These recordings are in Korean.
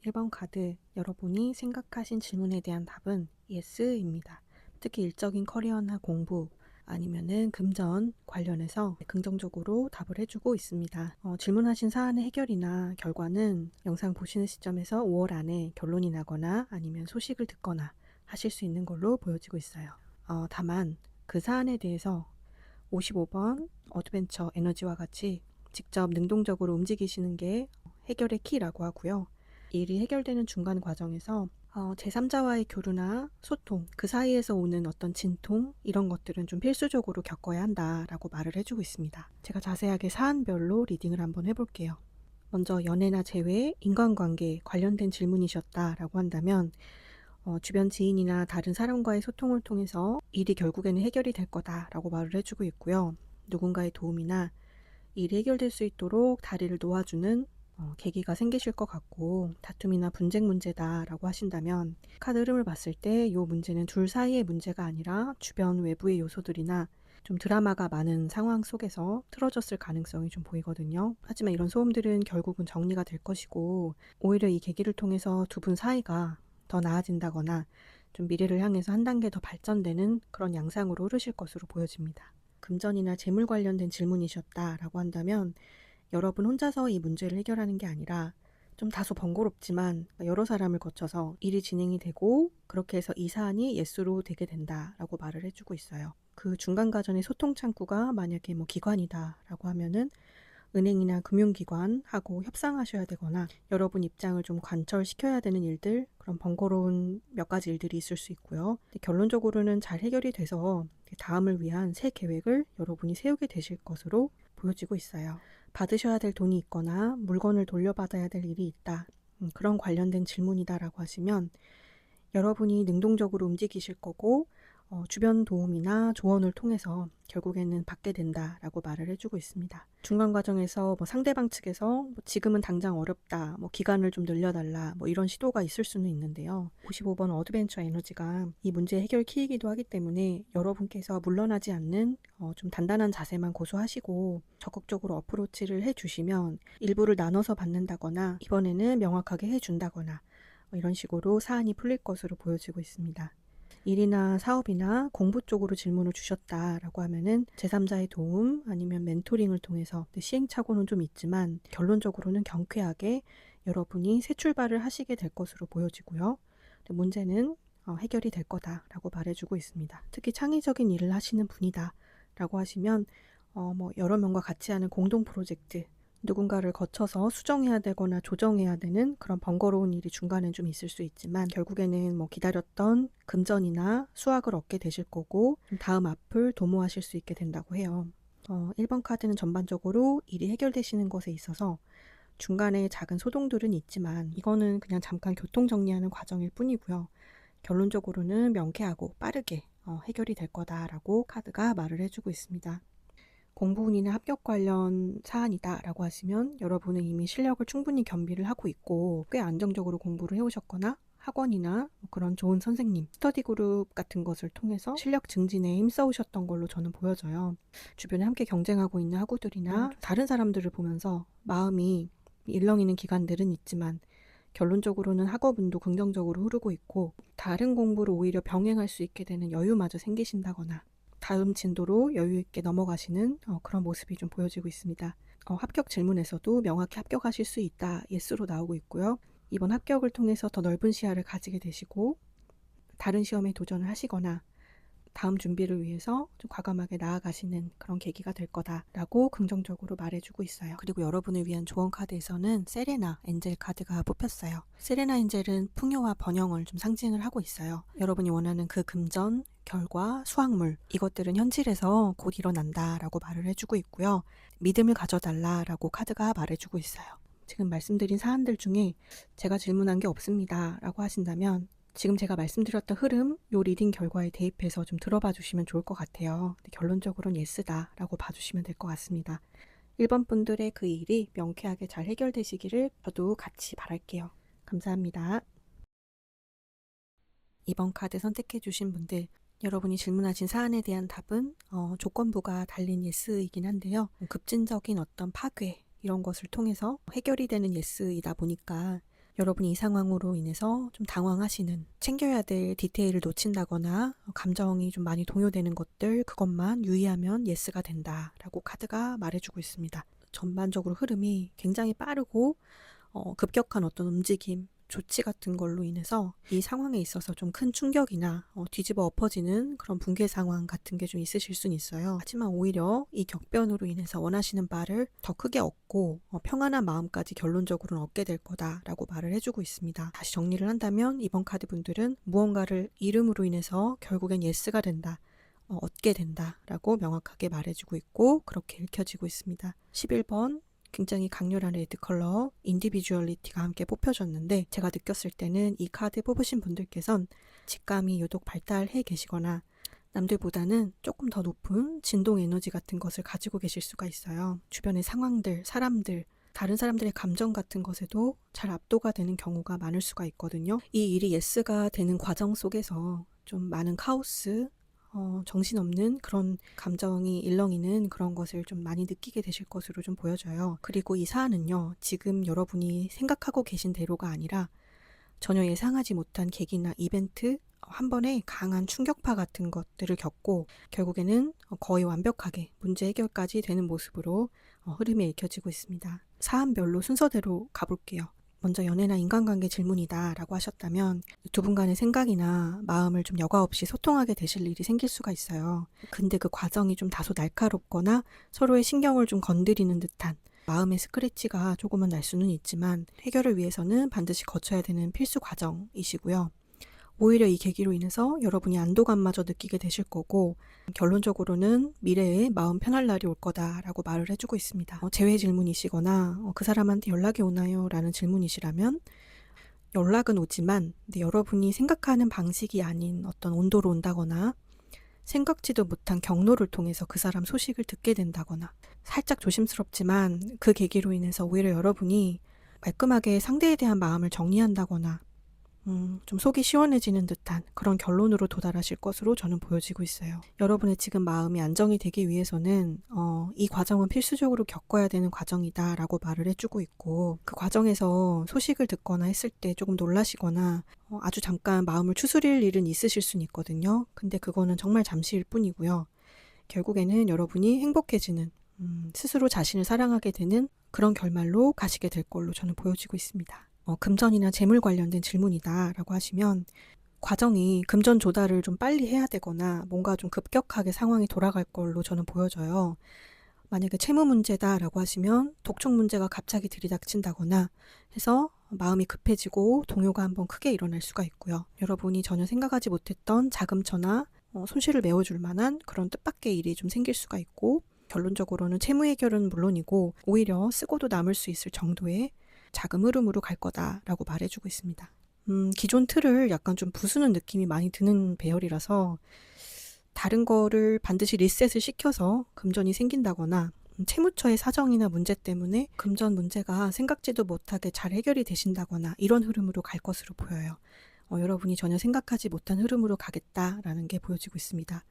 1번 카드, 여러분이 생각하신 질문에 대한 답은 Yes입니다. 특히 일적인 커리어나 공부, 아니면은 금전 관련해서 긍정적으로 답을 해주고 있습니다. 질문하신 사안의 해결이나 결과는 영상 보시는 시점에서 5월 안에 결론이 나거나 아니면 소식을 듣거나 하실 수 있는 걸로 보여지고 있어요. 다만 그 사안에 대해서 55번 어드벤처 에너지와 같이 직접 능동적으로 움직이시는 게 해결의 키라고 하고요. 일이 해결되는 중간 과정에서 제3자와의 교류나 소통, 그 사이에서 오는 어떤 진통, 이런 것들은 좀 필수적으로 겪어야 한다라고 말을 해주고 있습니다. 제가 자세하게 사안별로 리딩을 한번 해볼게요. 먼저 연애나 재회, 인간관계 관련된 질문이셨다라고 한다면 주변 지인이나 다른 사람과의 소통을 통해서 일이 결국에는 해결이 될 거다라고 말을 해주고 있고요. 누군가의 도움이나 일이 해결될 수 있도록 다리를 놓아주는 계기가 생기실 것 같고, 다툼이나 분쟁 문제다라고 하신다면 카드 흐름을 봤을 때 이 문제는 둘 사이의 문제가 아니라 주변 외부의 요소들이나 좀 드라마가 많은 상황 속에서 틀어졌을 가능성이 좀 보이거든요. 하지만 이런 소음들은 결국은 정리가 될 것이고, 오히려 이 계기를 통해서 두 분 사이가 더 나아진다거나 좀 미래를 향해서 한 단계 더 발전되는 그런 양상으로 흐르실 것으로 보여집니다. 금전이나 재물 관련된 질문이셨다라고 한다면 여러분 혼자서 이 문제를 해결하는 게 아니라 좀 다소 번거롭지만 여러 사람을 거쳐서 일이 진행이 되고, 그렇게 해서 이 사안이 예스로 되게 된다라고 말을 해주고 있어요. 그 중간 과정의 소통 창구가 만약에 기관이다라고 하면은 은행이나 금융기관하고 협상하셔야 되거나 여러분 입장을 좀 관철시켜야 되는 일들, 그런 번거로운 몇 가지 일들이 있을 수 있고요. 결론적으로는 잘 해결이 돼서 다음을 위한 새 계획을 여러분이 세우게 되실 것으로 보여지고 있어요. 받으셔야 될 돈이 있거나 물건을 돌려받아야 될 일이 있다. 그런 관련된 질문이다라고 하시면 여러분이 능동적으로 움직이실 거고, 주변 도움이나 조언을 통해서 결국에는 받게 된다라고 말을 해주고 있습니다. 중간 과정에서 상대방 측에서 지금은 당장 어렵다, 기간을 좀 늘려달라, 이런 시도가 있을 수는 있는데요. 55번 어드벤처 에너지가 이 문제 해결 키이기도 하기 때문에 여러분께서 물러나지 않는 좀 단단한 자세만 고수하시고 적극적으로 어프로치를 해주시면 일부를 나눠서 받는다거나 이번에는 명확하게 해준다거나 이런 식으로 사안이 풀릴 것으로 보여지고 있습니다. 일이나 사업이나 공부 쪽으로 질문을 주셨다라고 하면은 제3자의 도움 아니면 멘토링을 통해서 시행착오는 좀 있지만 결론적으로는 경쾌하게 여러분이 새 출발을 하시게 될 것으로 보여지고요. 문제는 해결이 될 거다라고 말해주고 있습니다. 특히 창의적인 일을 하시는 분이다 라고 하시면 여러 명과 같이 하는 공동 프로젝트, 누군가를 거쳐서 수정해야 되거나 조정해야 되는 그런 번거로운 일이 중간에 좀 있을 수 있지만 결국에는 기다렸던 금전이나 수확을 얻게 되실 거고 다음 앞을 도모하실 수 있게 된다고 해요. 1번 카드는 전반적으로 일이 해결되시는 것에 있어서 중간에 작은 소동들은 있지만 이거는 그냥 잠깐 교통 정리하는 과정일 뿐이고요. 결론적으로는 명쾌하고 빠르게 해결이 될 거다라고 카드가 말을 해주고 있습니다. 공부운이나 합격 관련 사안이다라고 하시면 여러분은 이미 실력을 충분히 겸비를 하고 있고 꽤 안정적으로 공부를 해오셨거나 학원이나 그런 좋은 선생님, 스터디 그룹 같은 것을 통해서 실력 증진에 힘써오셨던 걸로 저는 보여져요. 주변에 함께 경쟁하고 있는 학우들이나 다른 사람들을 보면서 마음이 일렁이는 기간들은 있지만 결론적으로는 학업운도 긍정적으로 흐르고 있고 다른 공부를 오히려 병행할 수 있게 되는 여유마저 생기신다거나 다음 진도로 여유 있게 넘어가시는 그런 모습이 좀 보여지고 있습니다. 합격 질문에서도 명확히 합격하실 수 있다, 예스로 나오고 있고요. 이번 합격을 통해서 더 넓은 시야를 가지게 되시고 다른 시험에 도전을 하시거나 다음 준비를 위해서 좀 과감하게 나아가시는 그런 계기가 될 거다라고 긍정적으로 말해주고 있어요. 그리고 여러분을 위한 조언 카드에서는 세레나 엔젤 카드가 뽑혔어요. 세레나 엔젤은 풍요와 번영을 좀 상징을 하고 있어요. 여러분이 원하는 그 금전, 결과, 수확물, 이것들은 현실에서 곧 일어난다라고 말을 해주고 있고요. 믿음을 가져달라라고 카드가 말해주고 있어요. 지금 말씀드린 사안들 중에 제가 질문한 게 없습니다 라고 하신다면 지금 제가 말씀드렸던 흐름, 요 리딩 결과에 대입해서 좀 들어봐 주시면 좋을 것 같아요. 결론적으로는 예스다 라고 봐주시면 될 것 같습니다. 1번 분들의 그 일이 명쾌하게 잘 해결되시기를 저도 같이 바랄게요. 감사합니다. 2번 카드 선택해 주신 분들, 여러분이 질문하신 사안에 대한 답은 조건부가 달린 예스이긴 한데요. 급진적인 어떤 파괴, 이런 것을 통해서 해결이 되는 예스이다 보니까 여러분이 이 상황으로 인해서 좀 당황하시는, 챙겨야 될 디테일을 놓친다거나 감정이 좀 많이 동요되는 것들, 그것만 유의하면 예스가 된다라고 카드가 말해주고 있습니다. 전반적으로 흐름이 굉장히 빠르고 급격한 어떤 움직임, 조치 같은 걸로 인해서 이 상황에 있어서 좀 큰 충격이나 뒤집어 엎어지는 그런 붕괴 상황 같은 게 좀 있으실 수는 있어요. 하지만 오히려 이 격변으로 인해서 원하시는 바를 더 크게 얻고 평안한 마음까지 결론적으로는 얻게 될 거다라고 말을 해주고 있습니다. 다시 정리를 한다면 이번 카드 분들은 무언가를 잃음으로 인해서 결국엔 예스가 된다, 얻게 된다라고 명확하게 말해주고 있고 그렇게 읽혀지고 있습니다. 11번 굉장히 강렬한 레드 컬러 인디비주얼리티가 함께 뽑혀졌는데, 제가 느꼈을 때는 이 카드 뽑으신 분들께선 직감이 유독 발달해 계시거나 남들보다는 조금 더 높은 진동 에너지 같은 것을 가지고 계실 수가 있어요. 주변의 상황들, 사람들, 다른 사람들의 감정 같은 것에도 잘 압도가 되는 경우가 많을 수가 있거든요. 이 일이 예스가 되는 과정 속에서 좀 많은 카오스, 정신없는 그런 감정이 일렁이는 그런 것을 좀 많이 느끼게 되실 것으로 좀 보여져요. 그리고 이 사안은요, 지금 여러분이 생각하고 계신 대로가 아니라 전혀 예상하지 못한 계기나 이벤트, 한 번에 강한 충격파 같은 것들을 겪고 결국에는 거의 완벽하게 문제 해결까지 되는 모습으로 흐름이 읽혀지고 있습니다. 사안별로 순서대로 가볼게요. 먼저 연애나 인간관계 질문이다 라고 하셨다면 두 분 간의 생각이나 마음을 좀 여과 없이 소통하게 되실 일이 생길 수가 있어요. 근데 그 과정이 좀 다소 날카롭거나 서로의 신경을 좀 건드리는 듯한 마음의 스크래치가 조금은 날 수는 있지만 해결을 위해서는 반드시 거쳐야 되는 필수 과정이시고요. 오히려 이 계기로 인해서 여러분이 안도감마저 느끼게 되실 거고 결론적으로는 미래에 마음 편할 날이 올 거다라고 말을 해주고 있습니다. 재회 질문이시거나 그 사람한테 연락이 오나요? 라는 질문이시라면 연락은 오지만 근데 여러분이 생각하는 방식이 아닌 어떤 온도로 온다거나 생각지도 못한 경로를 통해서 그 사람 소식을 듣게 된다거나, 살짝 조심스럽지만 그 계기로 인해서 오히려 여러분이 말끔하게 상대에 대한 마음을 정리한다거나 좀 속이 시원해지는 듯한 그런 결론으로 도달하실 것으로 저는 보여지고 있어요. 여러분의 지금 마음이 안정이 되기 위해서는 이 과정은 필수적으로 겪어야 되는 과정이다 라고 말을 해주고 있고, 그 과정에서 소식을 듣거나 했을 때 조금 놀라시거나 아주 잠깐 마음을 추스릴 일은 있으실 수는 있거든요. 근데 그거는 정말 잠시일 뿐이고요. 결국에는 여러분이 행복해지는, 스스로 자신을 사랑하게 되는 그런 결말로 가시게 될 걸로 저는 보여지고 있습니다. 금전이나 재물 관련된 질문이다 라고 하시면 과정이 금전 조달을 좀 빨리 해야 되거나 뭔가 좀 급격하게 상황이 돌아갈 걸로 저는 보여져요. 만약에 채무 문제다 라고 하시면 독촉 문제가 갑자기 들이닥친다거나 해서 마음이 급해지고 동요가 한번 크게 일어날 수가 있고요. 여러분이 전혀 생각하지 못했던 자금처나 손실을 메워줄 만한 그런 뜻밖의 일이 좀 생길 수가 있고, 결론적으로는 채무 해결은 물론이고 오히려 쓰고도 남을 수 있을 정도의 자금 흐름으로 갈 거다라고 말해주고 있습니다. 기존 틀을 약간 좀 부수는 느낌이 많이 드는 배열이라서 다른 거를 반드시 리셋을 시켜서 금전이 생긴다거나 채무처의 사정이나 문제 때문에 금전 문제가 생각지도 못하게 잘 해결이 되신다거나 이런 흐름으로 갈 것으로 보여요. 여러분이 전혀 생각하지 못한 흐름으로 가겠다라는 게 보여지고 있습니다.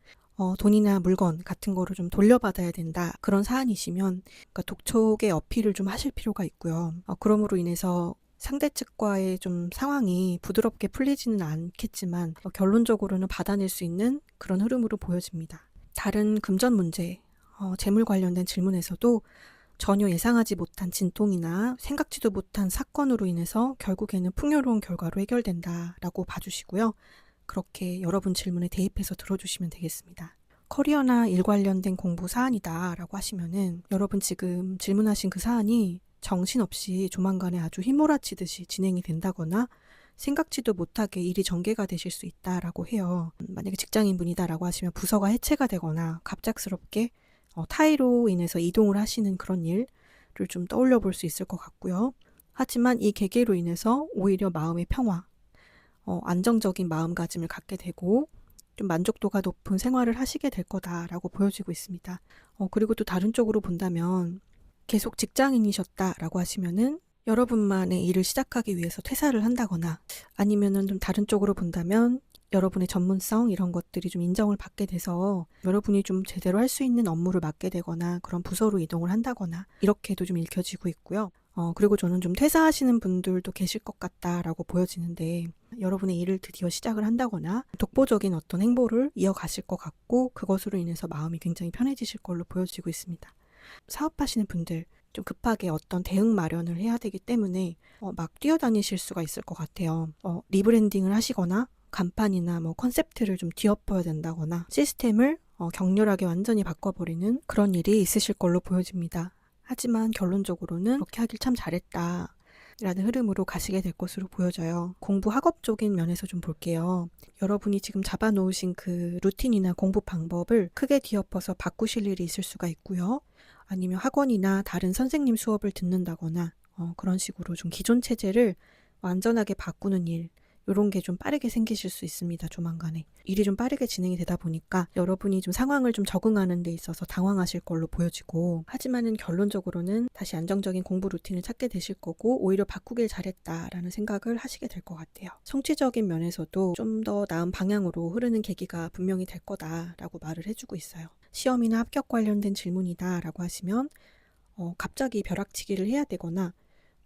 돈이나 물건 같은 거를 좀 돌려받아야 된다, 그런 사안이시면 그러니까 독촉의 어필을 좀 하실 필요가 있고요. 그럼으로 인해서 상대 측과의 좀 상황이 부드럽게 풀리지는 않겠지만 결론적으로는 받아낼 수 있는 그런 흐름으로 보여집니다. 다른 금전 문제, 재물 관련된 질문에서도 전혀 예상하지 못한 진통이나 생각지도 못한 사건으로 인해서 결국에는 풍요로운 결과로 해결된다라고 봐주시고요. 그렇게 여러분 질문에 대입해서 들어주시면 되겠습니다. 커리어나 일 관련된 공부 사안이다 라고 하시면은 여러분 지금 질문하신 그 사안이 정신없이 조만간에 아주 휘몰아치듯이 진행이 된다거나 생각지도 못하게 일이 전개가 되실 수 있다라고 해요. 만약에 직장인분이다 라고 하시면 부서가 해체가 되거나 갑작스럽게 타의로 인해서 이동을 하시는 그런 일을 좀 떠올려 볼 수 있을 것 같고요. 하지만 이 계기로 인해서 오히려 마음의 평화, 안정적인 마음가짐을 갖게 되고 좀 만족도가 높은 생활을 하시게 될 거다라고 보여지고 있습니다. 그리고 또 다른 쪽으로 본다면 계속 직장인이셨다라고 하시면은 여러분만의 일을 시작하기 위해서 퇴사를 한다거나, 아니면은 좀 다른 쪽으로 본다면 여러분의 전문성 이런 것들이 좀 인정을 받게 돼서 여러분이 좀 제대로 할 수 있는 업무를 맡게 되거나 그런 부서로 이동을 한다거나 이렇게도 좀 읽혀지고 있고요. 그리고 저는 좀 퇴사하시는 분들도 계실 것 같다라고 보여지는데 여러분의 일을 드디어 시작을 한다거나 독보적인 어떤 행보를 이어가실 것 같고 그것으로 인해서 마음이 굉장히 편해지실 걸로 보여지고 있습니다. 사업하시는 분들 좀 급하게 어떤 대응 마련을 해야 되기 때문에 막 뛰어다니실 수가 있을 것 같아요. 리브랜딩을 하시거나 간판이나 뭐 컨셉트를 좀 뒤엎어야 된다거나 시스템을 격렬하게 완전히 바꿔버리는 그런 일이 있으실 걸로 보여집니다. 하지만 결론적으로는 그렇게 하길 참 잘했다 라는 흐름으로 가시게 될 것으로 보여져요. 공부 학업적인 면에서 좀 볼게요. 여러분이 지금 잡아놓으신 그 루틴이나 공부 방법을 크게 뒤엎어서 바꾸실 일이 있을 수가 있고요. 아니면 학원이나 다른 선생님 수업을 듣는다거나 그런 식으로 좀 기존 체제를 완전하게 바꾸는 일, 요런 게 좀 빠르게 생기실 수 있습니다. 조만간에. 일이 좀 빠르게 진행이 되다 보니까 여러분이 좀 상황을 좀 적응하는 데 있어서 당황하실 걸로 보여지고, 하지만은 결론적으로는 다시 안정적인 공부 루틴을 찾게 되실 거고 오히려 바꾸길 잘했다라는 생각을 하시게 될 것 같아요. 성취적인 면에서도 좀 더 나은 방향으로 흐르는 계기가 분명히 될 거다라고 말을 해주고 있어요. 시험이나 합격 관련된 질문이다라고 하시면 갑자기 벼락치기를 해야 되거나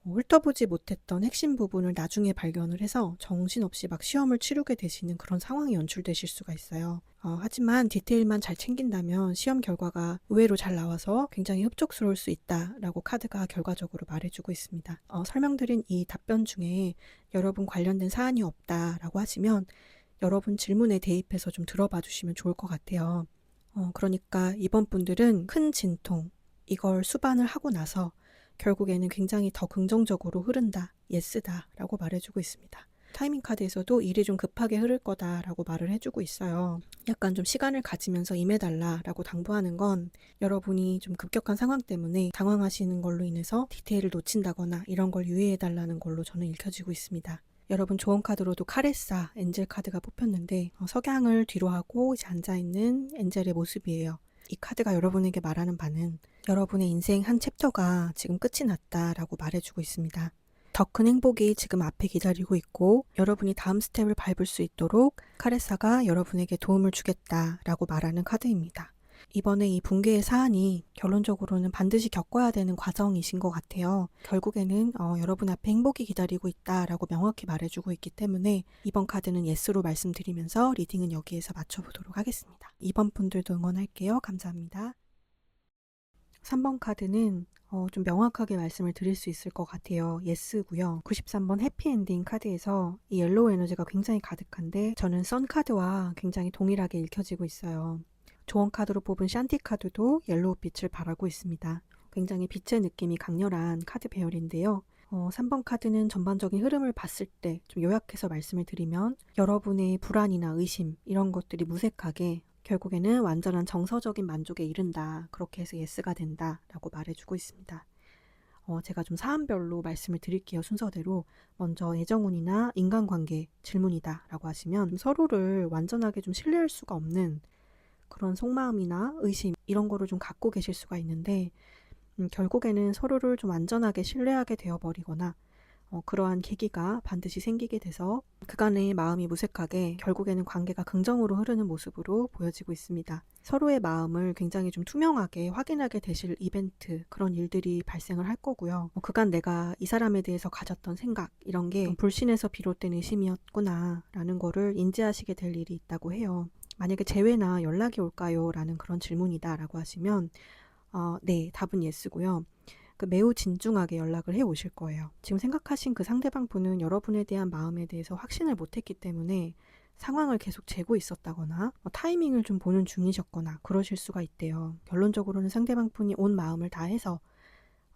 훑어보지 못했던 핵심 부분을 나중에 발견을 해서 정신없이 막 시험을 치르게 되시는 그런 상황이 연출되실 수가 있어요. 하지만 디테일만 잘 챙긴다면 시험 결과가 의외로 잘 나와서 굉장히 흡족스러울 수 있다라고 카드가 결과적으로 말해주고 있습니다. 설명드린 이 답변 중에 여러분 관련된 사안이 없다라고 하시면 여러분 질문에 대입해서 좀 들어봐 주시면 좋을 것 같아요. 그러니까 이번 분들은 큰 진통, 이걸 수반을 하고 나서 결국에는 굉장히 더 긍정적으로 흐른다, 예스다 라고 말해주고 있습니다. 타이밍 카드에서도 일이 좀 급하게 흐를 거다라고 말을 해주고 있어요. 약간 좀 시간을 가지면서 임해달라라고 당부하는 건 여러분이 좀 급격한 상황 때문에 당황하시는 걸로 인해서 디테일을 놓친다거나 이런 걸 유의해달라는 걸로 저는 읽혀지고 있습니다. 여러분 조언 카드로도 카레사, 엔젤 카드가 뽑혔는데 석양을 뒤로 하고 이제 앉아있는 엔젤의 모습이에요. 이 카드가 여러분에게 말하는 바는 여러분의 인생 한 챕터가 지금 끝이 났다라고 말해주고 있습니다. 더 큰 행복이 지금 앞에 기다리고 있고 여러분이 다음 스텝을 밟을 수 있도록 카레사가 여러분에게 도움을 주겠다라고 말하는 카드입니다. 이번에 이 붕괴의 사안이 결론적으로는 반드시 겪어야 되는 과정이신 것 같아요. 결국에는 여러분 앞에 행복이 기다리고 있다라고 명확히 말해주고 있기 때문에 이번 카드는 예스로 말씀드리면서 리딩은 여기에서 맞춰보도록 하겠습니다. 2번 분들도 응원할게요. 감사합니다. 3번 카드는 좀 명확하게 말씀을 드릴 수 있을 것 같아요. 예스고요. 93번 해피엔딩 카드에서 이 옐로우 에너지가 굉장히 가득한데 저는 선 카드와 굉장히 동일하게 읽혀지고 있어요. 조언 카드로 뽑은 샨티 카드도 옐로우 빛을 발하고 있습니다. 굉장히 빛의 느낌이 강렬한 카드 배열인데요. 3번 카드는 전반적인 흐름을 봤을 때 좀 요약해서 말씀을 드리면 여러분의 불안이나 의심 이런 것들이 무색하게 결국에는 완전한 정서적인 만족에 이른다. 그렇게 해서 예스가 된다 라고 말해주고 있습니다. 제가 좀 사안별로 말씀을 드릴게요. 순서대로. 먼저 애정운이나 인간관계 질문이다 라고 하시면 서로를 완전하게 좀 신뢰할 수가 없는 그런 속마음이나 의심 이런 거를 좀 갖고 계실 수가 있는데 결국에는 서로를 좀 완전하게 신뢰하게 되어버리거나 그러한 계기가 반드시 생기게 돼서 그간의 마음이 무색하게 결국에는 관계가 긍정으로 흐르는 모습으로 보여지고 있습니다. 서로의 마음을 굉장히 좀 투명하게 확인하게 되실 이벤트 그런 일들이 발생을 할 거고요. 그간 내가 이 사람에 대해서 가졌던 생각 이런 게 불신에서 비롯된 의심이었구나 라는 거를 인지하시게 될 일이 있다고 해요. 만약에 재회나 연락이 올까요? 라는 그런 질문이다 라고 하시면 네, 답은 예스고요. 매우 진중하게 연락을 해 오실 거예요. 지금 생각하신 그 상대방 분은 여러분에 대한 마음에 대해서 확신을 못했기 때문에 상황을 계속 재고 있었다거나 타이밍을 좀 보는 중이셨거나 그러실 수가 있대요. 결론적으로는 상대방 분이 온 마음을 다해서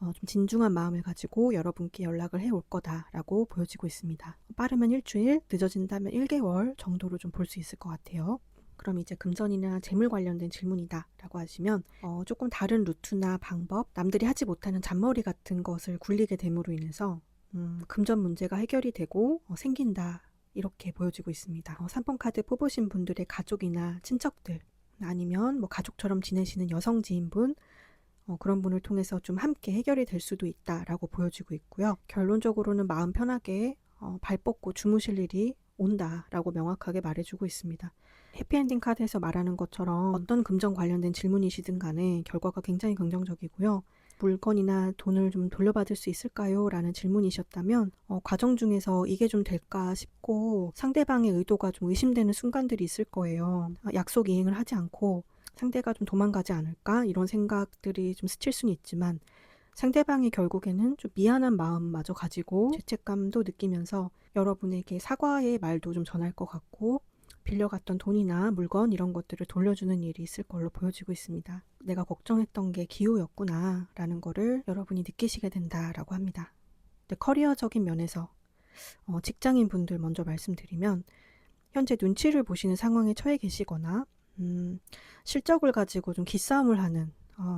좀 진중한 마음을 가지고 여러분께 연락을 해 올 거다라고 보여지고 있습니다. 빠르면 일주일, 늦어진다면 1개월 정도로 좀 볼 수 있을 것 같아요. 그럼 이제 금전이나 재물 관련된 질문이다 라고 하시면 조금 다른 루트나 방법, 남들이 하지 못하는 잔머리 같은 것을 굴리게 됨으로 인해서 금전 문제가 해결이 되고 생긴다 이렇게 보여지고 있습니다. 3번 카드 뽑으신 분들의 가족이나 친척들 아니면 뭐 가족처럼 지내시는 여성 지인분 그런 분을 통해서 좀 함께 해결이 될 수도 있다라고 보여지고 있고요. 결론적으로는 마음 편하게 발 뻗고 주무실 일이 온다라고 명확하게 말해주고 있습니다. 해피엔딩 카드에서 말하는 것처럼 어떤 금전 관련된 질문이시든 간에 결과가 굉장히 긍정적이고요. 물건이나 돈을 좀 돌려받을 수 있을까요? 라는 질문이셨다면 과정 중에서 이게 좀 될까 싶고 상대방의 의도가 좀 의심되는 순간들이 있을 거예요. 약속 이행을 하지 않고 상대가 좀 도망가지 않을까? 이런 생각들이 좀 스칠 수는 있지만 상대방이 결국에는 좀 미안한 마음마저 가지고 죄책감도 느끼면서 여러분에게 사과의 말도 좀 전할 것 같고 빌려갔던 돈이나 물건 이런 것들을 돌려주는 일이 있을 걸로 보여지고 있습니다. 내가 걱정했던 게 기우였구나 라는 거를 여러분이 느끼시게 된다라고 합니다. 근데 커리어적인 면에서 직장인 분들 먼저 말씀드리면 현재 눈치를 보시는 상황에 처해 계시거나 실적을 가지고 좀 기싸움을 하는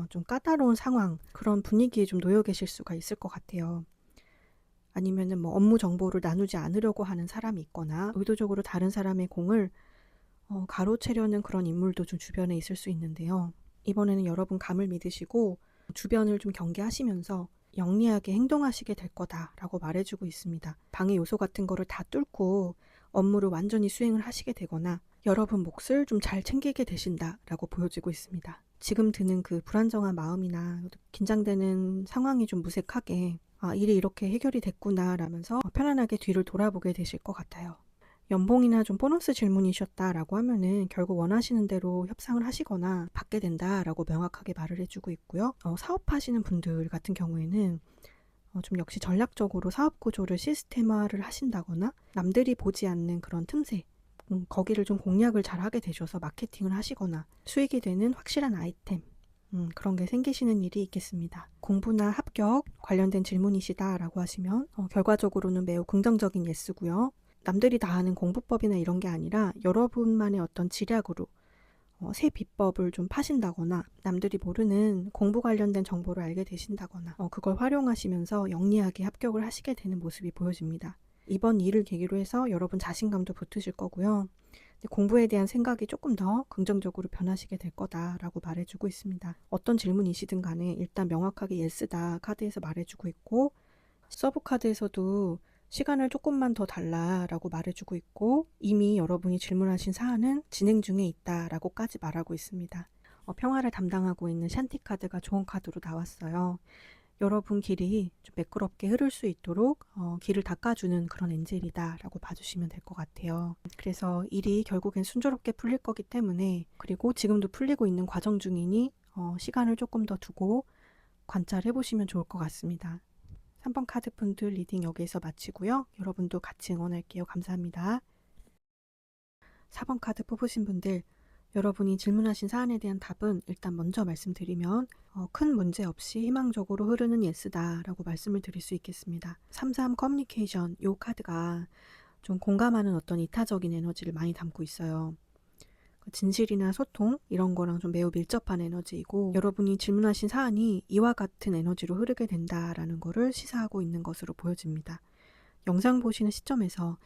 좀 까다로운 상황, 그런 분위기에 좀 놓여 계실 수가 있을 것 같아요. 아니면은 뭐 업무 정보를 나누지 않으려고 하는 사람이 있거나 의도적으로 다른 사람의 공을 가로채려는 그런 인물도 좀 주변에 있을 수 있는데요. 이번에는 여러분 감을 믿으시고 주변을 좀 경계하시면서 영리하게 행동하시게 될 거다라고 말해주고 있습니다. 방해 요소 같은 거를 다 뚫고 업무를 완전히 수행을 하시게 되거나 여러분 몫을 좀 잘 챙기게 되신다라고 보여지고 있습니다. 지금 드는 그 불안정한 마음이나 긴장되는 상황이 좀 무색하게 일이 이렇게 해결이 됐구나 라면서 편안하게 뒤를 돌아보게 되실 것 같아요. 연봉이나 좀 보너스 질문이셨다라고 하면은 결국 원하시는 대로 협상을 하시거나 받게 된다라고 명확하게 말을 해주고 있고요. 사업하시는 분들 같은 경우에는 좀 역시 전략적으로 사업 구조를 시스템화를 하신다거나 남들이 보지 않는 그런 틈새, 거기를 좀 공략을 잘 하게 되셔서 마케팅을 하시거나 수익이 되는 확실한 아이템, 그런 게 생기시는 일이 있겠습니다. 공부나 합격 관련된 질문이시다라고 하시면 결과적으로는 매우 긍정적인 예스고요. 남들이 다 아는 공부법이나 이런 게 아니라 여러분만의 어떤 지략으로 새 비법을 좀 파신다거나 남들이 모르는 공부 관련된 정보를 알게 되신다거나 그걸 활용하시면서 영리하게 합격을 하시게 되는 모습이 보여집니다. 이번 일을 계기로 해서 여러분 자신감도 붙으실 거고요. 공부에 대한 생각이 조금 더 긍정적으로 변하시게 될 거다라고 말해주고 있습니다. 어떤 질문이시든 간에 일단 명확하게 예스다 카드에서 말해주고 있고 서브 카드에서도 시간을 조금만 더 달라라고 말해주고 있고 이미 여러분이 질문하신 사안은 진행 중에 있다라고까지 말하고 있습니다. 평화를 담당하고 있는 샨티 카드가 좋은 카드로 나왔어요. 여러분 길이 좀 매끄럽게 흐를 수 있도록 길을 닦아주는 그런 엔젤이다라고 봐주시면 될 것 같아요. 그래서 일이 결국엔 순조롭게 풀릴 거기 때문에 그리고 지금도 풀리고 있는 과정 중이니 시간을 조금 더 두고 관찰해 보시면 좋을 것 같습니다. 3번 카드 분들 리딩 여기에서 마치고요. 여러분도 같이 응원할게요. 감사합니다. 4번 카드 뽑으신 분들 여러분이 질문하신 사안에 대한 답은 일단 먼저 말씀드리면 큰 문제 없이 희망적으로 흐르는 예스다 라고 말씀을 드릴 수 있겠습니다. 3-3 커뮤니케이션 이 카드가 좀 공감하는 어떤 이타적인 에너지를 많이 담고 있어요. 진실이나 소통 이런 거랑 좀 매우 밀접한 에너지이고 여러분이 질문하신 사안이 이와 같은 에너지로 흐르게 된다라는 거를 시사하고 있는 것으로 보여집니다. 영상 보시는 시점에서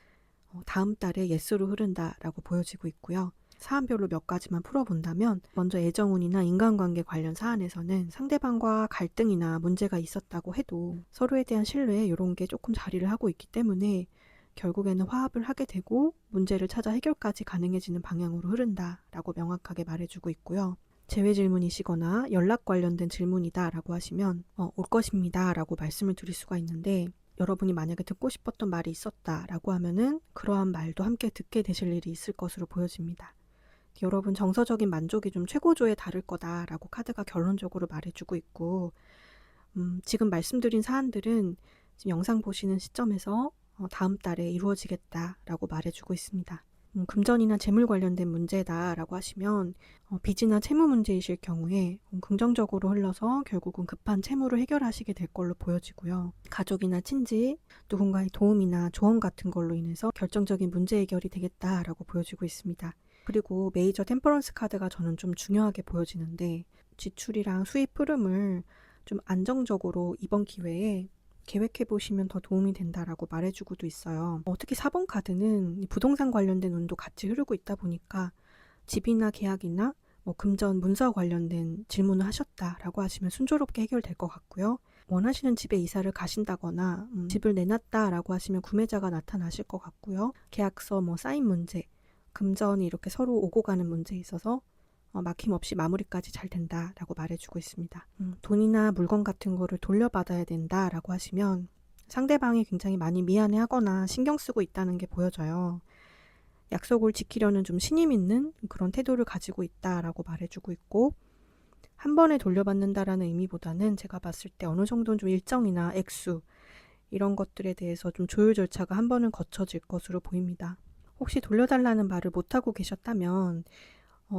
다음 달에 예스로 흐른다라고 보여지고 있고요. 사안별로 몇 가지만 풀어본다면 먼저 애정운이나 인간관계 관련 사안에서는 상대방과 갈등이나 문제가 있었다고 해도 서로에 대한 신뢰 이런 게 조금 자리를 하고 있기 때문에 결국에는 화합을 하게 되고 문제를 찾아 해결까지 가능해지는 방향으로 흐른다라고 명확하게 말해주고 있고요. 재회 질문이시거나 연락 관련된 질문이다 라고 하시면 올 것입니다 라고 말씀을 드릴 수가 있는데 여러분이 만약에 듣고 싶었던 말이 있었다 라고 하면은 그러한 말도 함께 듣게 되실 일이 있을 것으로 보여집니다. 여러분 정서적인 만족이 좀 최고조에 달을 거다라고 카드가 결론적으로 말해주고 있고 지금 말씀드린 사안들은 지금 영상 보시는 시점에서 다음 달에 이루어지겠다라고 말해주고 있습니다. 금전이나 재물 관련된 문제다라고 하시면 빚이나 채무 문제이실 경우에 긍정적으로 흘러서 결국은 급한 채무를 해결하시게 될 걸로 보여지고요. 가족이나 친지, 누군가의 도움이나 조언 같은 걸로 인해서 결정적인 문제 해결이 되겠다라고 보여지고 있습니다. 그리고 메이저 템퍼런스 카드가 저는 좀 중요하게 보여지는데 지출이랑 수입 흐름을 좀 안정적으로 이번 기회에 계획해 보시면 더 도움이 된다라고 말해주고도 있어요. 특히 4번 카드는 부동산 관련된 운도 같이 흐르고 있다 보니까 집이나 계약이나 금전 문서 관련된 질문을 하셨다라고 하시면 순조롭게 해결될 것 같고요. 원하시는 집에 이사를 가신다거나 집을 내놨다라고 하시면 구매자가 나타나실 것 같고요. 계약서 사인 문제, 금전이 이렇게 서로 오고 가는 문제에 있어서 막힘없이 마무리까지 잘 된다라고 말해주고 있습니다. 돈이나 물건 같은 거를 돌려받아야 된다라고 하시면 상대방이 굉장히 많이 미안해하거나 신경 쓰고 있다는 게 보여져요. 약속을 지키려는 좀 신임 있는 그런 태도를 가지고 있다라고 말해주고 있고, 한 번에 돌려받는다라는 의미보다는 제가 봤을 때 어느 정도는 좀 일정이나 액수 이런 것들에 대해서 좀 조율 절차가 한 번은 거쳐질 것으로 보입니다. 혹시 돌려달라는 말을 못하고 계셨다면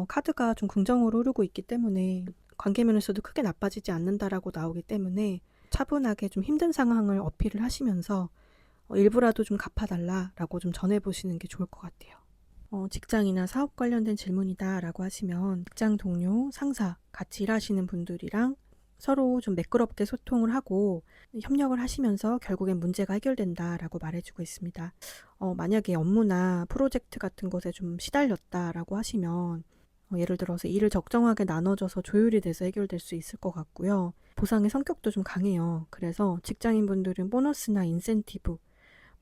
카드가 좀 긍정으로 흐르고 있기 때문에 관계 면에서도 크게 나빠지지 않는다라고 나오기 때문에 차분하게 좀 힘든 상황을 어필을 하시면서 일부라도 좀 갚아달라라고 좀 전해보시는 게 좋을 것 같아요. 직장이나 사업 관련된 질문이다라고 하시면 직장 동료, 상사, 같이 일하시는 분들이랑 서로 좀 매끄럽게 소통을 하고 협력을 하시면서 결국엔 문제가 해결된다라고 말해주고 있습니다. 만약에 업무나 프로젝트 같은 것에 좀 시달렸다라고 하시면 예를 들어서 일을 적정하게 나눠져서 조율이 돼서 해결될 수 있을 것 같고요. 보상의 성격도 좀 강해요. 그래서 직장인분들은 보너스나 인센티브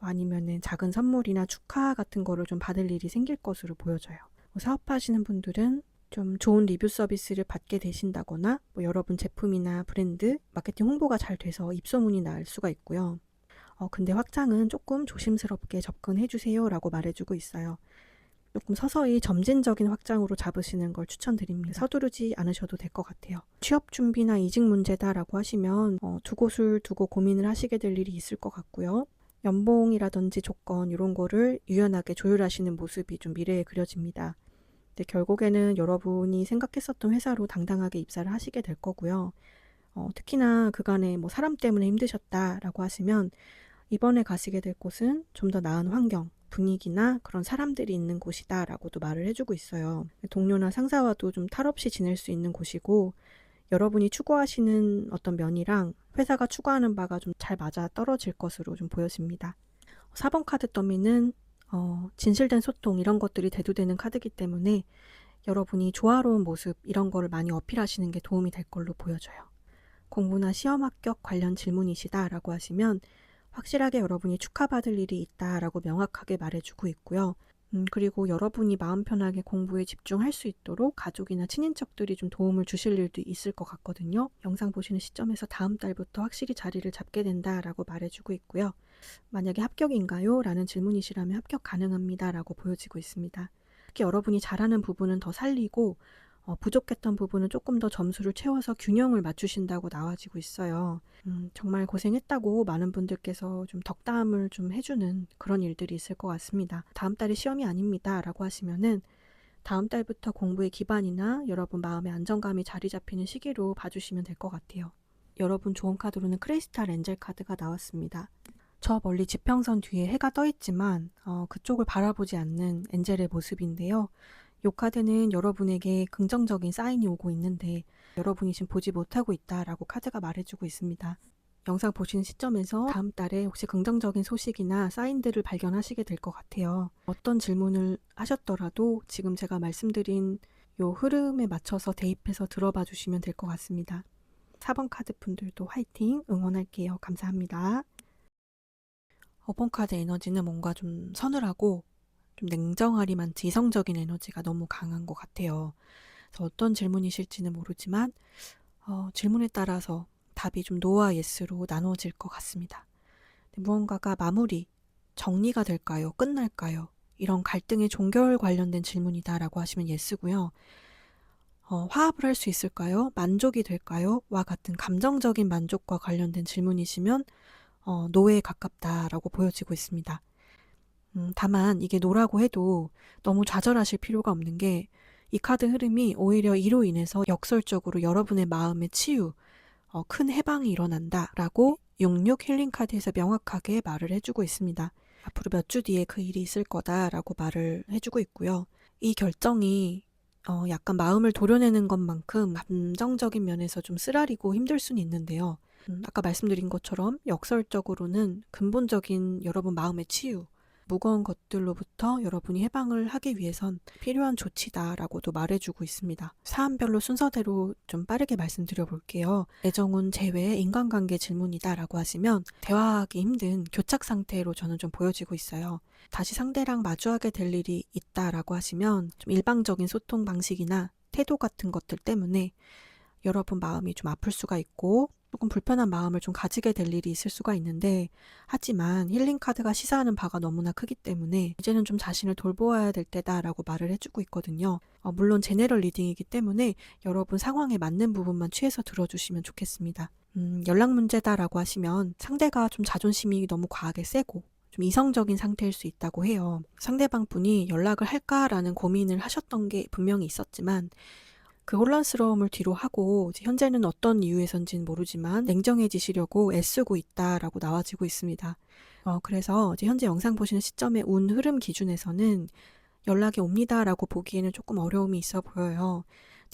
아니면은 작은 선물이나 축하 같은 거를 좀 받을 일이 생길 것으로 보여져요. 사업하시는 분들은 좀 좋은 리뷰 서비스를 받게 되신다거나 여러분 제품이나 브랜드, 마케팅 홍보가 잘 돼서 입소문이 날 수가 있고요. 근데 확장은 조금 조심스럽게 접근해 주세요 라고 말해주고 있어요. 조금 서서히 점진적인 확장으로 잡으시는 걸 추천드립니다. 서두르지 않으셔도 될 것 같아요. 취업 준비나 이직 문제다라고 하시면 두 곳을 두고 고민을 하시게 될 일이 있을 것 같고요. 연봉이라든지 조건 이런 거를 유연하게 조율하시는 모습이 좀 미래에 그려집니다. 근데 결국에는 여러분이 생각했었던 회사로 당당하게 입사를 하시게 될 거고요. 특히나 그간에 사람 때문에 힘드셨다라고 하시면 이번에 가시게 될 곳은 좀 더 나은 환경, 분위기나 그런 사람들이 있는 곳이다라고도 말을 해주고 있어요. 동료나 상사와도 좀 탈없이 지낼 수 있는 곳이고 여러분이 추구하시는 어떤 면이랑 회사가 추구하는 바가 좀 잘 맞아 떨어질 것으로 좀 보여집니다. 4번 카드 더미는 진실된 소통 이런 것들이 대두되는 카드이기 때문에 여러분이 조화로운 모습 이런 거를 많이 어필하시는 게 도움이 될 걸로 보여져요. 공부나 시험 합격 관련 질문이시다라고 하시면 확실하게 여러분이 축하받을 일이 있다라고 명확하게 말해주고 있고요. 그리고 여러분이 마음 편하게 공부에 집중할 수 있도록 가족이나 친인척들이 좀 도움을 주실 일도 있을 것 같거든요. 영상 보시는 시점에서 다음 달부터 확실히 자리를 잡게 된다라고 말해주고 있고요. 만약에 합격인가요? 라는 질문이시라면 합격 가능합니다 라고 보여지고 있습니다. 특히 여러분이 잘하는 부분은 더 살리고 부족했던 부분은 조금 더 점수를 채워서 균형을 맞추신다고 나와지고 있어요. 정말 고생했다고 많은 분들께서 좀 덕담을 좀 해주는 그런 일들이 있을 것 같습니다. 다음 달이 시험이 아닙니다 라고 하시면은 다음 달부터 공부의 기반이나 여러분 마음의 안정감이 자리 잡히는 시기로 봐주시면 될 것 같아요. 여러분 좋은 카드로는 크리스탈 엔젤 카드가 나왔습니다. 저 멀리 지평선 뒤에 해가 떠 있지만 그쪽을 바라보지 않는 엔젤의 모습인데요. 이 카드는 여러분에게 긍정적인 사인이 오고 있는데 여러분이 지금 보지 못하고 있다라고 카드가 말해주고 있습니다. 영상 보시는 시점에서 다음 달에 혹시 긍정적인 소식이나 사인들을 발견하시게 될 것 같아요. 어떤 질문을 하셨더라도 지금 제가 말씀드린 이 흐름에 맞춰서 대입해서 들어봐 주시면 될 것 같습니다. 4번 카드 분들도 화이팅 응원할게요. 감사합니다. 5번 카드 에너지는 뭔가 좀 서늘하고 좀 냉정하리만치 이성적인 에너지가 너무 강한 것 같아요. 그래서 어떤 질문이실지는 모르지만 질문에 따라서 답이 좀 노와 예스로 나누어질 것 같습니다. 무언가가 마무리, 정리가 될까요? 끝날까요? 이런 갈등의 종결 관련된 질문이다라고 하시면 예스고요. 화합을 할 수 있을까요? 만족이 될까요? 와 같은 감정적인 만족과 관련된 질문이시면 노에 가깝다라고 보여지고 있습니다. 다만 이게 노라고 해도 너무 좌절하실 필요가 없는 게 이 카드 흐름이 오히려 이로 인해서 역설적으로 여러분의 마음의 치유, 큰 해방이 일어난다라고 66 힐링 카드에서 명확하게 말을 해주고 있습니다. 앞으로 몇 주 뒤에 그 일이 있을 거다라고 말을 해주고 있고요. 이 결정이 약간 마음을 도려내는 것만큼 감정적인 면에서 좀 쓰라리고 힘들 수는 있는데요. 아까 말씀드린 것처럼 역설적으로는 근본적인 여러분 마음의 치유, 무거운 것들로부터 여러분이 해방을 하기 위해선 필요한 조치다라고도 말해주고 있습니다. 사안별로 순서대로 좀 빠르게 말씀드려 볼게요. 애정운 제외 인간관계 질문이다라고 하시면 대화하기 힘든 교착 상태로 저는 좀 보여지고 있어요. 다시 상대랑 마주하게 될 일이 있다라고 하시면 좀 일방적인 소통 방식이나 태도 같은 것들 때문에 여러분 마음이 좀 아플 수가 있고 조금 불편한 마음을 좀 가지게 될 일이 있을 수가 있는데, 하지만 힐링 카드가 시사하는 바가 너무나 크기 때문에 이제는 좀 자신을 돌보아야 될 때다라고 말을 해주고 있거든요. 물론 제네럴 리딩이기 때문에 여러분 상황에 맞는 부분만 취해서 들어주시면 좋겠습니다. 연락 문제다라고 하시면 상대가 좀 자존심이 너무 과하게 세고 좀 이성적인 상태일 수 있다고 해요. 상대방 분이 연락을 할까라는 고민을 하셨던 게 분명히 있었지만, 그 혼란스러움을 뒤로 하고 이제 현재는 어떤 이유에선지는 모르지만 냉정해지시려고 애쓰고 있다라고 나와지고 있습니다. 그래서 이제 현재 영상 보시는 시점의 운 흐름 기준에서는 연락이 옵니다라고 보기에는 조금 어려움이 있어 보여요.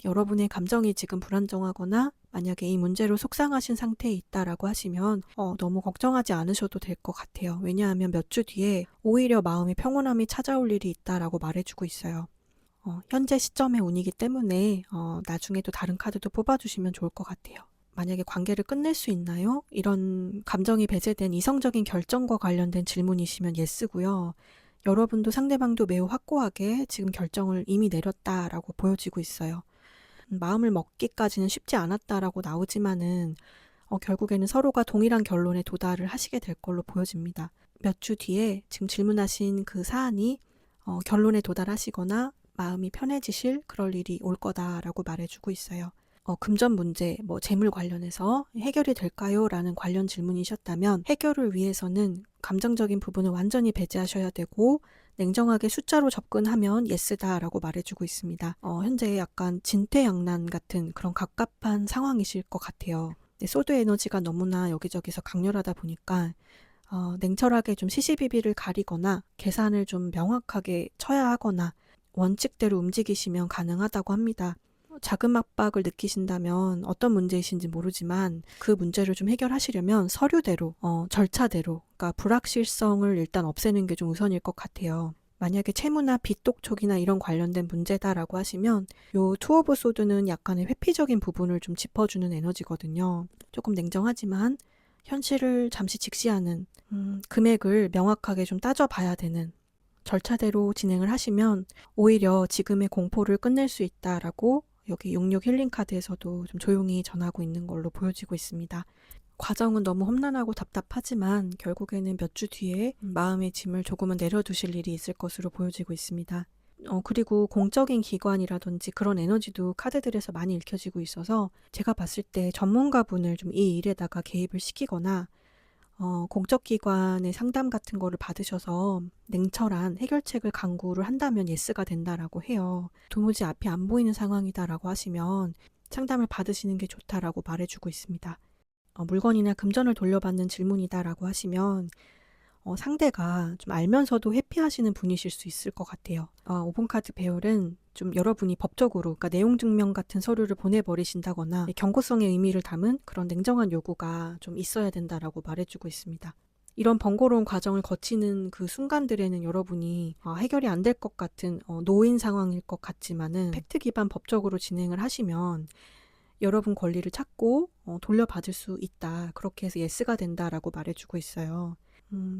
여러분의 감정이 지금 불안정하거나 만약에 이 문제로 속상하신 상태에 있다라고 하시면 너무 걱정하지 않으셔도 될 것 같아요. 왜냐하면 몇 주 뒤에 오히려 마음의 평온함이 찾아올 일이 있다라고 말해주고 있어요. 현재 시점의 운이기 때문에 나중에 또 다른 카드도 뽑아주시면 좋을 것 같아요. 만약에 관계를 끝낼 수 있나요? 이런 감정이 배제된 이성적인 결정과 관련된 질문이시면 예스고요. 여러분도 상대방도 매우 확고하게 지금 결정을 이미 내렸다라고 보여지고 있어요. 마음을 먹기까지는 쉽지 않았다라고 나오지만은 결국에는 서로가 동일한 결론에 도달을 하시게 될 걸로 보여집니다. 몇 주 뒤에 지금 질문하신 그 사안이 결론에 도달하시거나 마음이 편해지실 그럴 일이 올 거다라고 말해주고 있어요. 금전 문제, 재물 관련해서 해결이 될까요? 라는 관련 질문이셨다면 해결을 위해서는 감정적인 부분을 완전히 배제하셔야 되고 냉정하게 숫자로 접근하면 예스다라고 말해주고 있습니다. 현재 약간 진퇴양난 같은 그런 갑갑한 상황이실 것 같아요. 소드 에너지가 너무나 여기저기서 강렬하다 보니까 냉철하게 좀 시시비비를 가리거나 계산을 좀 명확하게 쳐야 하거나 원칙대로 움직이시면 가능하다고 합니다. 자금 압박을 느끼신다면 어떤 문제이신지 모르지만 그 문제를 좀 해결하시려면 서류대로, 절차대로, 그러니까 불확실성을 일단 없애는 게 좀 우선일 것 같아요. 만약에 채무나 빚 독촉이나 이런 관련된 문제다라고 하시면 요 투 오브 소드는 약간의 회피적인 부분을 좀 짚어주는 에너지거든요. 조금 냉정하지만 현실을 잠시 직시하는, 금액을 명확하게 좀 따져봐야 되는, 절차대로 진행을 하시면 오히려 지금의 공포를 끝낼 수 있다라고 여기 66 힐링 카드에서도 좀 조용히 전하고 있는 걸로 보여지고 있습니다. 과정은 너무 험난하고 답답하지만 결국에는 몇 주 뒤에 마음의 짐을 조금은 내려두실 일이 있을 것으로 보여지고 있습니다. 그리고 공적인 기관이라든지 그런 에너지도 카드들에서 많이 읽혀지고 있어서 제가 봤을 때 전문가분을 좀 이 일에다가 개입을 시키거나 공적 기관의 상담 같은 거를 받으셔서 냉철한 해결책을 강구를 한다면 예스가 된다라고 해요. 도무지 앞이 안 보이는 상황이다라고 하시면 상담을 받으시는 게 좋다라고 말해주고 있습니다. 물건이나 금전을 돌려받는 질문이다라고 하시면 상대가 좀 알면서도 회피하시는 분이실 수 있을 것 같아요. 5번 카드 배열은 좀 여러분이 법적으로, 그러니까 내용 증명 같은 서류를 보내버리신다거나 경고성의 의미를 담은 그런 냉정한 요구가 좀 있어야 된다라고 말해주고 있습니다. 이런 번거로운 과정을 거치는 그 순간들에는 여러분이 해결이 안 될 것 같은 노인 상황일 것 같지만은 팩트 기반 법적으로 진행을 하시면 여러분 권리를 찾고 돌려받을 수 있다. 그렇게 해서 예스가 된다라고 말해주고 있어요.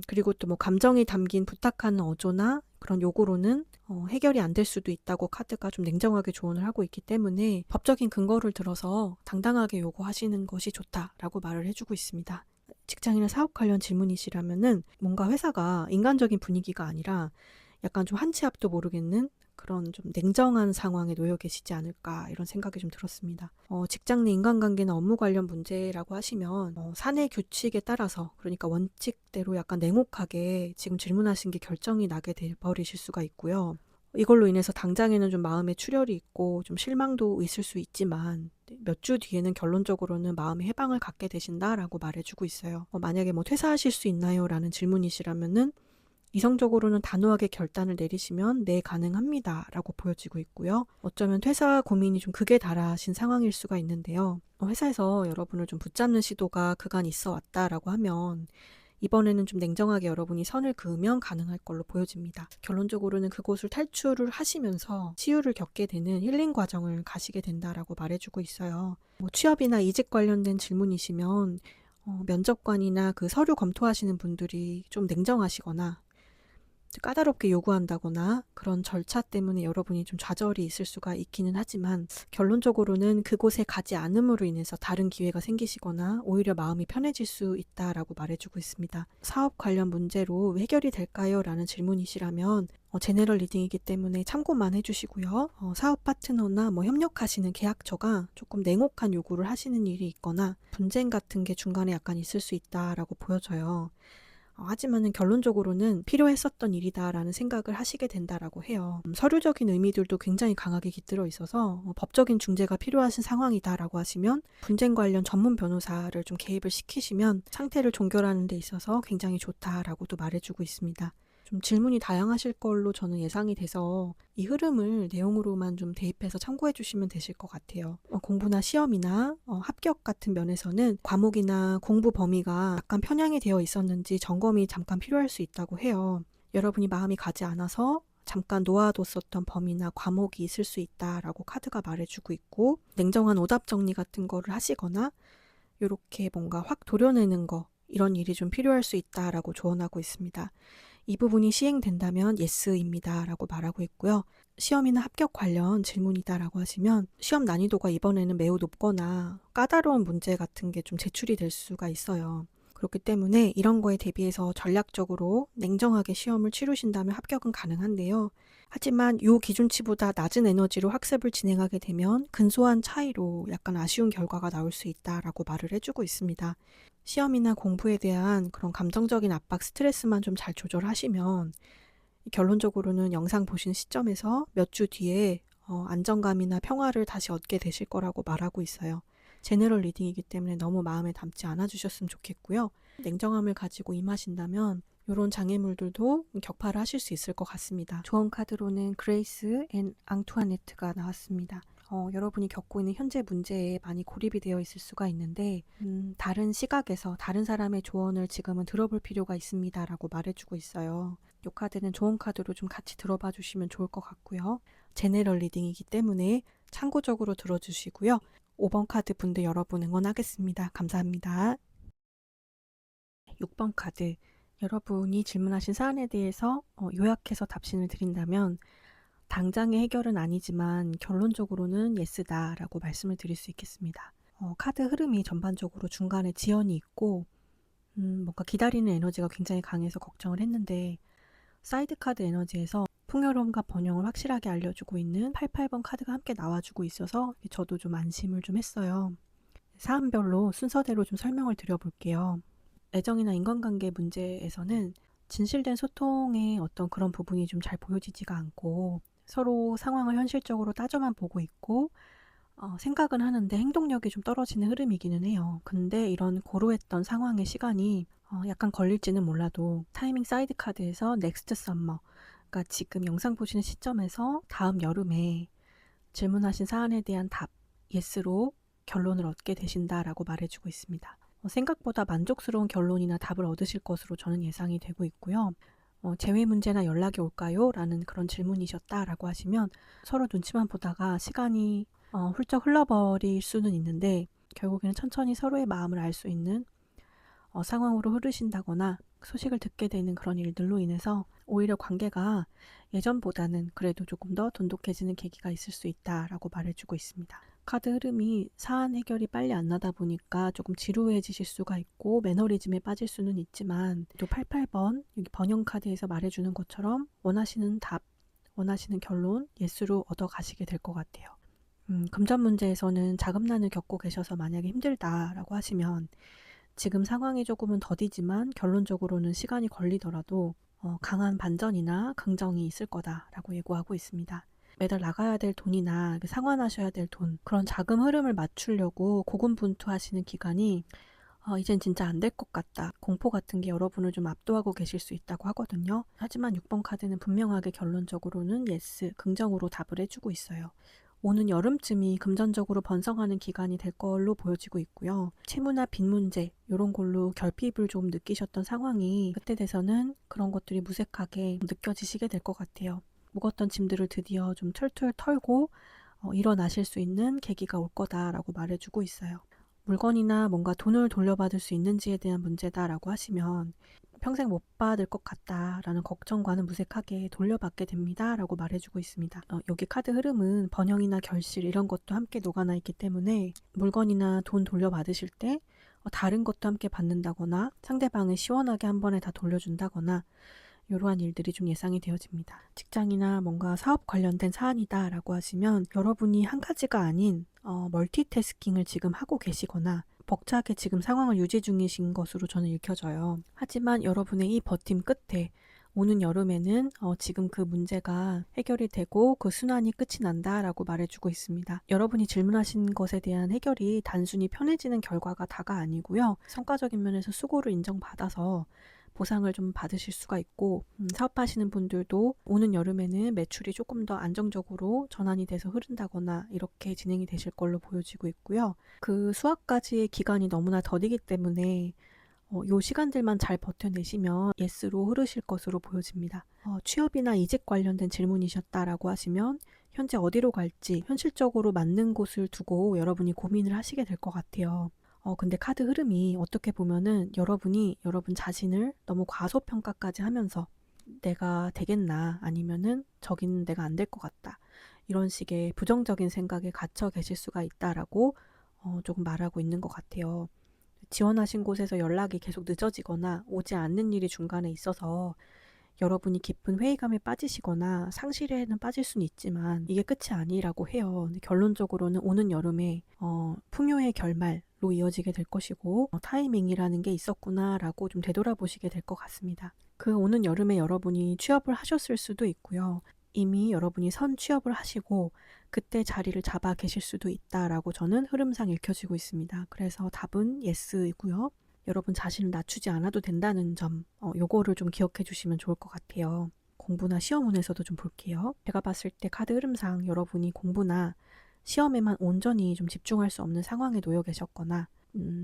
그리고 또 감정이 담긴 부탁하는 어조나 그런 요구로는 해결이 안 될 수도 있다고 카드가 좀 냉정하게 조언을 하고 있기 때문에 법적인 근거를 들어서 당당하게 요구하시는 것이 좋다라고 말을 해주고 있습니다. 직장이나 사업 관련 질문이시라면은 뭔가 회사가 인간적인 분위기가 아니라 약간 좀 한 치 앞도 모르겠는 그런 좀 냉정한 상황에 놓여 계시지 않을까 이런 생각이 좀 들었습니다. 직장 내 인간관계나 업무 관련 문제라고 하시면 사내 규칙에 따라서, 그러니까 원칙대로 약간 냉혹하게 지금 질문하신 게 결정이 나게 돼버리실 수가 있고요. 이걸로 인해서 당장에는 좀 마음에 출혈이 있고 좀 실망도 있을 수 있지만 몇 주 뒤에는 결론적으로는 마음의 해방을 갖게 되신다라고 말해주고 있어요. 만약에 퇴사하실 수 있나요? 라는 질문이시라면은 이성적으로는 단호하게 결단을 내리시면 네, 가능합니다 라고 보여지고 있고요. 어쩌면 퇴사 고민이 좀 극에 달하신 상황일 수가 있는데요. 회사에서 여러분을 좀 붙잡는 시도가 그간 있어 왔다라고 하면 이번에는 좀 냉정하게 여러분이 선을 그으면 가능할 걸로 보여집니다. 결론적으로는 그곳을 탈출을 하시면서 치유를 겪게 되는 힐링 과정을 가시게 된다라고 말해주고 있어요. 취업이나 이직 관련된 질문이시면 면접관이나 그 서류 검토하시는 분들이 좀 냉정하시거나 까다롭게 요구한다거나 그런 절차 때문에 여러분이 좀 좌절이 있을 수가 있기는 하지만 결론적으로는 그곳에 가지 않음으로 인해서 다른 기회가 생기시거나 오히려 마음이 편해질 수 있다라고 말해주고 있습니다. 사업 관련 문제로 해결이 될까요? 라는 질문이시라면 제너럴 리딩이기 때문에 참고만 해주시고요. 사업 파트너나 협력하시는 계약처가 조금 냉혹한 요구를 하시는 일이 있거나 분쟁 같은 게 중간에 약간 있을 수 있다라고 보여져요. 하지만은 결론적으로는 필요했었던 일이다라는 생각을 하시게 된다라고 해요. 서류적인 의미들도 굉장히 강하게 깃들어 있어서 법적인 중재가 필요하신 상황이다라고 하시면 분쟁 관련 전문 변호사를 좀 개입을 시키시면 상태를 종결하는 데 있어서 굉장히 좋다라고도 말해주고 있습니다. 좀 질문이 다양하실 걸로 저는 예상이 돼서 이 흐름을 내용으로만 좀 대입해서 참고해 주시면 되실 것 같아요. 공부나 시험이나 합격 같은 면에서는 과목이나 공부 범위가 약간 편향이 되어 있었는지 점검이 잠깐 필요할 수 있다고 해요. 여러분이 마음이 가지 않아서 잠깐 놓아뒀었던 범위나 과목이 있을 수 있다라고 카드가 말해주고 있고, 냉정한 오답 정리 같은 거를 하시거나 이렇게 뭔가 확 도려내는 거, 이런 일이 좀 필요할 수 있다라고 조언하고 있습니다. 이 부분이 시행된다면 예스입니다 라고 말하고 있고요. 시험이나 합격 관련 질문이다 라고 하시면 시험 난이도가 이번에는 매우 높거나 까다로운 문제 같은 게 좀 제출이 될 수가 있어요. 그렇기 때문에 이런 거에 대비해서 전략적으로 냉정하게 시험을 치르신다면 합격은 가능한데요. 하지만 이 기준치보다 낮은 에너지로 학습을 진행하게 되면 근소한 차이로 약간 아쉬운 결과가 나올 수 있다라고 말을 해주고 있습니다. 시험이나 공부에 대한 그런 감정적인 압박, 스트레스만 좀 잘 조절하시면 결론적으로는 영상 보신 시점에서 몇 주 뒤에 안정감이나 평화를 다시 얻게 되실 거라고 말하고 있어요. 제너럴 리딩이기 때문에 너무 마음에 담지 않아 주셨으면 좋겠고요. 냉정함을 가지고 임하신다면 이런 장애물들도 격파를 하실 수 있을 것 같습니다. 조언 카드로는 그레이스 앤 앙투아네트가 나왔습니다. 여러분이 겪고 있는 현재 문제에 많이 고립이 되어 있을 수가 있는데 다른 시각에서 다른 사람의 조언을 지금은 들어볼 필요가 있습니다 라고 말해주고 있어요. 이 카드는 조언 카드로 좀 같이 들어봐 주시면 좋을 것 같고요. 제너럴 리딩이기 때문에 참고적으로 들어주시고요. 5번 카드 분들 여러분 응원하겠습니다. 감사합니다. 6번 카드, 여러분이 질문하신 사안에 대해서 요약해서 답신을 드린다면 당장의 해결은 아니지만 결론적으로는 예스다 라고 말씀을 드릴 수 있겠습니다. 카드 흐름이 전반적으로 중간에 지연이 있고 뭔가 기다리는 에너지가 굉장히 강해서 걱정을 했는데, 사이드 카드 에너지에서 풍요로움과 번영을 확실하게 알려주고 있는 88번 카드가 함께 나와주고 있어서 저도 좀 안심을 좀 했어요. 사안별로 순서대로 좀 설명을 드려볼게요. 애정이나 인간관계 문제에서는 진실된 소통의 어떤 그런 부분이 좀 잘 보여지지가 않고 서로 상황을 현실적으로 따져만 보고 있고 생각은 하는데 행동력이 좀 떨어지는 흐름이기는 해요. 근데 이런 고루했던 상황의 시간이 약간 걸릴지는 몰라도 타이밍 사이드 카드에서 넥스트 썸머, 그러니까 지금 영상 보시는 시점에서 다음 여름에 질문하신 사안에 대한 답, 예스로 결론을 얻게 되신다라고 말해주고 있습니다. 생각보다 만족스러운 결론이나 답을 얻으실 것으로 저는 예상이 되고 있고요. 재회 문제나 연락이 올까요? 라는 그런 질문이셨다라고 하시면 서로 눈치만 보다가 시간이 훌쩍 흘러버릴 수는 있는데 결국에는 천천히 서로의 마음을 알 수 있는 상황으로 흐르신다거나 소식을 듣게 되는 그런 일들로 인해서 오히려 관계가 예전보다는 그래도 조금 더 돈독해지는 계기가 있을 수 있다라고 말해주고 있습니다. 카드 흐름이 사안 해결이 빨리 안 나다 보니까 조금 지루해지실 수가 있고 매너리즘에 빠질 수는 있지만, 또 88번 여기 번영 카드에서 말해주는 것처럼 원하시는 답, 원하시는 결론, 예스로 얻어 가시게 될 것 같아요. 금전 문제에서는 자금난을 겪고 계셔서 만약에 힘들다라고 하시면 지금 상황이 조금은 더디지만 결론적으로는 시간이 걸리더라도 강한 반전이나 긍정이 있을 거다라고 예고하고 있습니다. 매달 나가야 될 돈이나 상환하셔야 될 돈, 그런 자금 흐름을 맞추려고 고군분투하시는 기간이 이젠 진짜 안 될 것 같다. 공포 같은 게 여러분을 좀 압도하고 계실 수 있다고 하거든요. 하지만 6번 카드는 분명하게 결론적으로는 예스, 긍정으로 답을 해주고 있어요. 오는 여름쯤이 금전적으로 번성하는 기간이 될 걸로 보여지고 있고요. 채무나 빚 문제, 이런 걸로 결핍을 좀 느끼셨던 상황이 그때 돼서는 그런 것들이 무색하게 느껴지시게 될 것 같아요. 묵었던 짐들을 드디어 좀 툴툴 털고 일어나실 수 있는 계기가 올 거다라고 말해주고 있어요. 물건이나 뭔가 돈을 돌려받을 수 있는지에 대한 문제다라고 하시면 평생 못 받을 것 같다라는 걱정과는 무색하게 돌려받게 됩니다라고 말해주고 있습니다. 여기 카드 흐름은 번영이나 결실 이런 것도 함께 녹아나 있기 때문에 물건이나 돈 돌려받으실 때 다른 것도 함께 받는다거나 상대방을 시원하게 한 번에 다 돌려준다거나 이러한 일들이 좀 예상이 되어집니다. 직장이나 뭔가 사업 관련된 사안이다라고 하시면 여러분이 한 가지가 아닌 멀티태스킹을 지금 하고 계시거나 벅차게 지금 상황을 유지 중이신 것으로 저는 읽혀져요. 하지만 여러분의 이 버팀 끝에 오는 여름에는 지금 그 문제가 해결이 되고 그 순환이 끝이 난다라고 말해주고 있습니다. 여러분이 질문하신 것에 대한 해결이 단순히 편해지는 결과가 다가 아니고요. 성과적인 면에서 수고를 인정받아서 보상을 좀 받으실 수가 있고 사업하시는 분들도 오는 여름에는 매출이 조금 더 안정적으로 전환이 돼서 흐른다거나 이렇게 진행이 되실 걸로 보여지고 있고요. 그 수학까지의 기간이 너무나 더디기 때문에 요 시간들만 잘 버텨내시면 예스로 흐르실 것으로 보여집니다. 취업이나 이직 관련된 질문이셨다라고 하시면 현재 어디로 갈지 현실적으로 맞는 곳을 두고 여러분이 고민을 하시게 될 것 같아요. 근데 카드 흐름이 어떻게 보면은 여러분이 여러분 자신을 너무 과소평가까지 하면서 내가 되겠나 아니면은 저기는 내가 안 될 것 같다. 이런 식의 부정적인 생각에 갇혀 계실 수가 있다라고 조금 말하고 있는 것 같아요. 지원하신 곳에서 연락이 계속 늦어지거나 오지 않는 일이 중간에 있어서 여러분이 깊은 회의감에 빠지시거나 상실에는 빠질 수는 있지만 이게 끝이 아니라고 해요. 근데 결론적으로는 오는 여름에 풍요의 결말로 이어지게 될 것이고 타이밍이라는 게 있었구나라고 좀 되돌아보시게 될 것 같습니다. 그 오는 여름에 여러분이 취업을 하셨을 수도 있고요. 이미 여러분이 선 취업을 하시고 그때 자리를 잡아 계실 수도 있다라고 저는 흐름상 읽혀지고 있습니다. 그래서 답은 예스이고요. 여러분 자신을 낮추지 않아도 된다는 점, 요거를 좀 기억해 주시면 좋을 것 같아요. 공부나 시험운에서도 좀 볼게요. 제가 봤을 때 카드 흐름상 여러분이 공부나 시험에만 온전히 좀 집중할 수 없는 상황에 놓여 계셨거나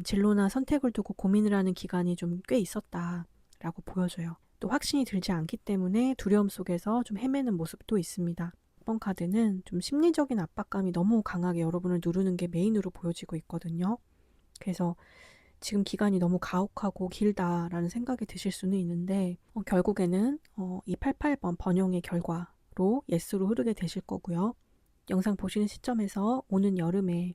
진로나 선택을 두고 고민을 하는 기간이 좀 꽤 있었다라고 보여져요. 또 확신이 들지 않기 때문에 두려움 속에서 좀 헤매는 모습도 있습니다. 이번 카드는 좀 심리적인 압박감이 너무 강하게 여러분을 누르는 게 메인으로 보여지고 있거든요. 그래서 지금 기간이 너무 가혹하고 길다라는 생각이 드실 수는 있는데 결국에는 이 88번 번영의 결과로 예스로 흐르게 되실 거고요. 영상 보시는 시점에서 오는 여름에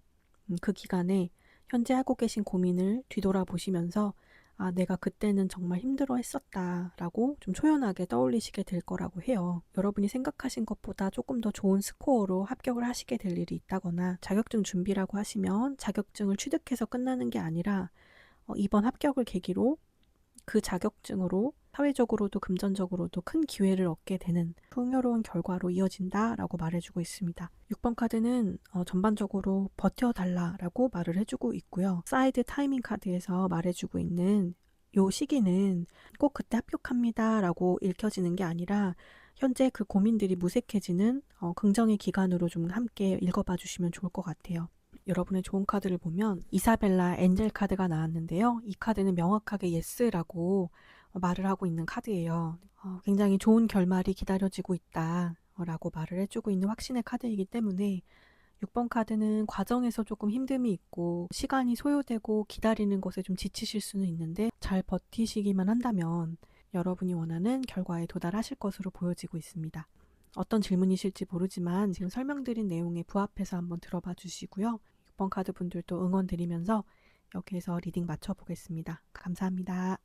그 기간에 현재 하고 계신 고민을 뒤돌아보시면서 아, 내가 그때는 정말 힘들어 했었다라고 좀 초연하게 떠올리시게 될 거라고 해요. 여러분이 생각하신 것보다 조금 더 좋은 스코어로 합격을 하시게 될 일이 있다거나 자격증 준비라고 하시면 자격증을 취득해서 끝나는 게 아니라 이번 합격을 계기로 그 자격증으로 사회적으로도 금전적으로도 큰 기회를 얻게 되는 풍요로운 결과로 이어진다라고 말해주고 있습니다. 6번 카드는 전반적으로 버텨달라라고 말을 해주고 있고요. 사이드 타이밍 카드에서 말해주고 있는 요 시기는 꼭 그때 합격합니다라고 읽혀지는 게 아니라 현재 그 고민들이 무색해지는 긍정의 기간으로 좀 함께 읽어봐 주시면 좋을 것 같아요. 여러분의 좋은 카드를 보면 이사벨라 엔젤 카드가 나왔는데요. 이 카드는 명확하게 예스라고 말을 하고 있는 카드예요. 굉장히 좋은 결말이 기다려지고 있다라고 말을 해주고 있는 확신의 카드이기 때문에 6번 카드는 과정에서 조금 힘듦이 있고 시간이 소요되고 기다리는 것에 좀 지치실 수는 있는데 잘 버티시기만 한다면 여러분이 원하는 결과에 도달하실 것으로 보여지고 있습니다. 어떤 질문이실지 모르지만 지금 설명드린 내용에 부합해서 한번 들어봐 주시고요. 6번 카드 분들도 응원 드리면서 여기에서 리딩 마쳐보겠습니다. 감사합니다.